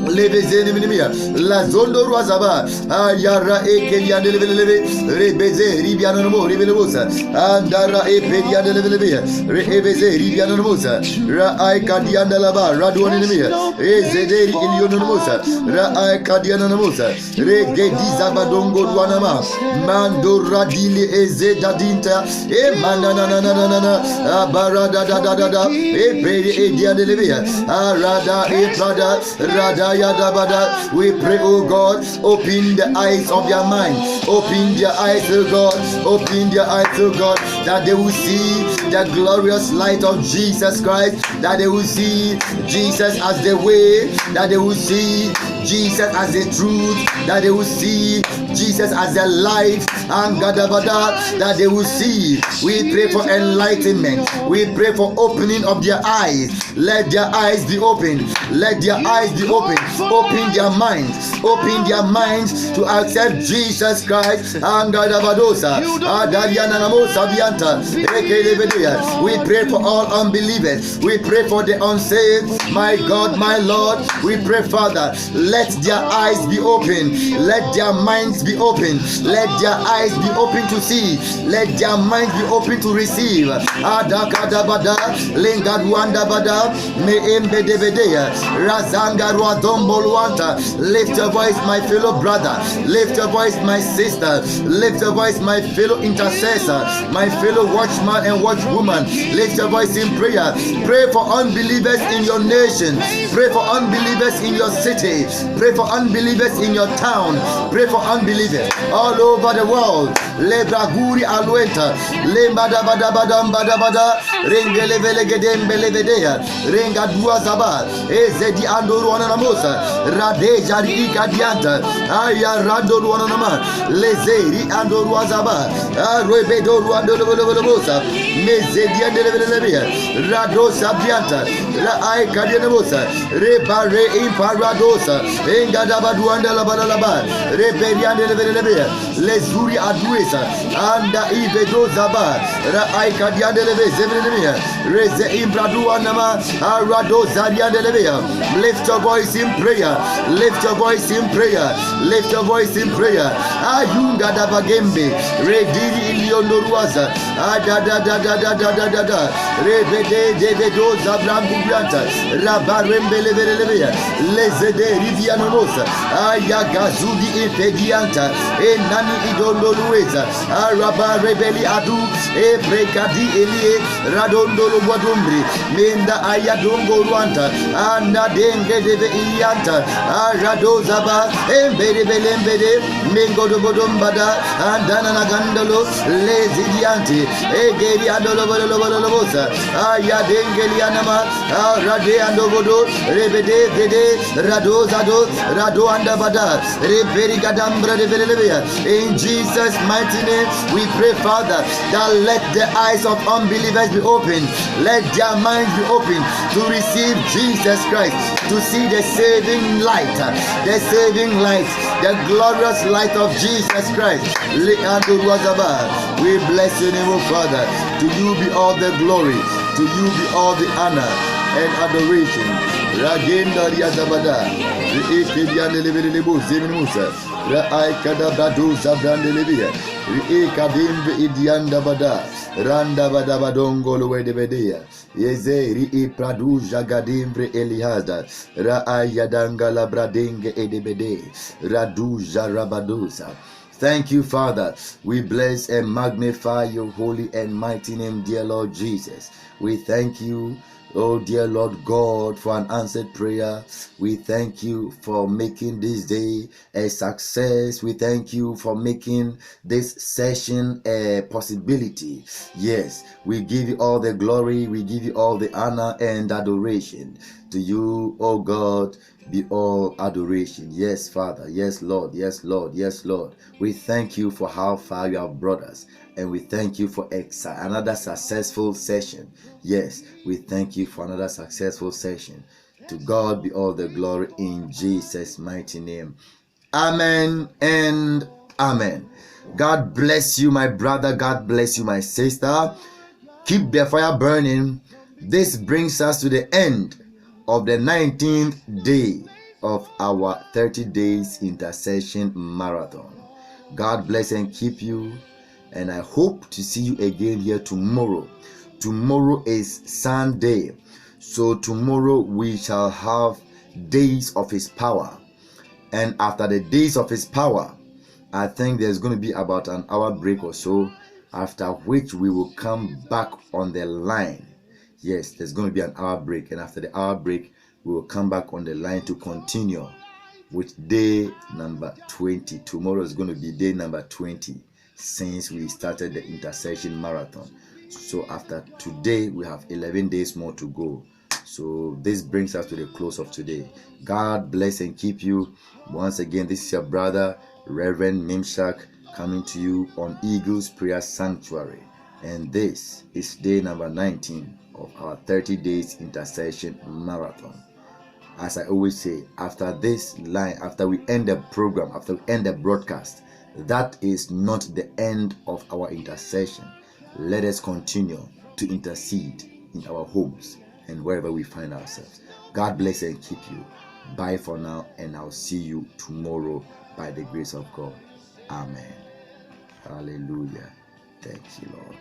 La zondo ruazaba ayara ekeliande levelebe rebeze ribiano mo ribelebusa andara epediande levelebe rebeze ribiano mosa ra aikadianda laba radwan enemy ezederi iliono mosa ra aikadiana mosa regedi zabadongo duanama mando radile ezedadinta e manana barada da epedi ediande lebe arada eprada rada. We pray, oh God, open the eyes of their mind, open their eyes, oh God, open their eyes, oh God, that they will see the glorious light of Jesus Christ, that they will see Jesus as the way, that they will see Jesus as the truth, that they will see Jesus as the life, and that they will see. We pray for enlightenment. We pray for opening of their eyes. Let their eyes be open. Let their eyes be open. Open their minds. Open their minds to accept Jesus Christ. And we pray for all unbelievers. We pray for the unsaved. My God, my Lord, we pray, Father, let their eyes be open. Let their minds be open. Let their eyes be open to see. Let their minds be open to receive. Adakadabada, Lengadwandabada, Meembedebedea, Razangarwadomboluanta. Lift your voice, my fellow brother. Lift your voice, my sister. Lift your voice, my fellow intercessor, my fellow watchman and watchwoman. Lift your voice in prayer. Pray for unbelievers in your nation. Pray for unbelievers in your city. Pray for unbelievers in your town. Pray for unbelievers all over the world. Lebraguri aluenta, lembadabadabadambadabada, rengelevelegedembelevedea, rengaduazaba, ezedi andoruananamosa, radejari ikadianta, aya randoruananama, lezeri andoruazaba, arwebedoruandolobosa, mezediandelevelevedea, radosabianta, raikadianamosa, repare imparadosa, engadabaduandalabadalaba, reperiandelevelevedea, lezuri aduesa, anda ivedozaba, raikadiandeleve, zevelemea, reze imbraduanama, aradozariandelevea. Lift your voice in prayer. Lift your voice in prayer. Lift your voice in prayer. Ayunga dabagembe, rediri ilionoruaza, adadadadadadadada, rebede devedoza brambubianta, rabarembelevelevea, lezede rivianonosa, ayagazudi impedianta, enani idondorueza, araba rebeli adu, ebrekadi elie, radondolo wadumbre, menda ayadongo ruanta, anda denge deve ilianta, aradozaba, embede, mengo dobodombada, andana nagandalo, lezidiante, egeri andolobosa, ayadengelianama, arade andobodo, rebede, vede, radozado, rado andabada, reperigadambra de velevea. In Jesus' mighty name, we pray, Father, that let the eyes of unbelievers be open, let their minds be open to receive Jesus Christ, to see the saving light, the glorious light of Jesus Christ. We bless your name, O Father. To you be all the glory, to you be all the honor and adoration. Ragenda Riazabada, Rikidian Libu, Zimimusa, Raikada Badu Zabrandelivia, Rikadim Idianda Bada, Randa Badabadongo Luedebedea, Yeze Ri Pradu Jagadimbre Eliada, Raayadanga Labradenge Edebede, Radu Jarabadosa. Thank you, Father. We bless and magnify your holy and mighty name, dear Lord Jesus. We thank you, oh dear Lord God, for an answered prayer. We thank you for making this day a success. We thank you for making this session a possibility. Yes, we give you all the glory. We give you all the honor and adoration. To you, oh God, be all adoration. Yes, Father. Yes, Lord. Yes, Lord. Yes, Lord. We thank you for how far you have brought us. And we thank you for another successful session. Yes, we thank you for another successful session. To God be all the glory in Jesus' mighty name. Amen and amen. God bless you, my brother. God bless you, my sister. Keep the fire burning. This brings us to the end of the 19th day of our 30 days intercession marathon. God bless and keep you. And I hope to see you again here tomorrow. Tomorrow is Sunday. So tomorrow we shall have days of his power. And after the days of his power, I think there's going to be about an hour break or so, after which we will come back on the line. Yes, there's going to be an hour break. And after the hour break, we will come back on the line to continue with day number 20. Tomorrow is going to be day number 20 since we started the intercession marathon. So after today, we have 11 days more to go. So this brings us to the close of today. God bless and keep you. Once again, this is your brother, Reverend Mimshak, coming to you on Eagles Prayer Sanctuary. And this is day number 19 of our 30 days intercession marathon. As I always say, after this line, after we end the program, after we end the broadcast, that is not the end of our intercession. Let us continue to intercede in our homes and wherever we find ourselves. God bless and keep you. Bye for now, and I'll see you tomorrow by the grace of God. Amen. Hallelujah. Thank you, Lord.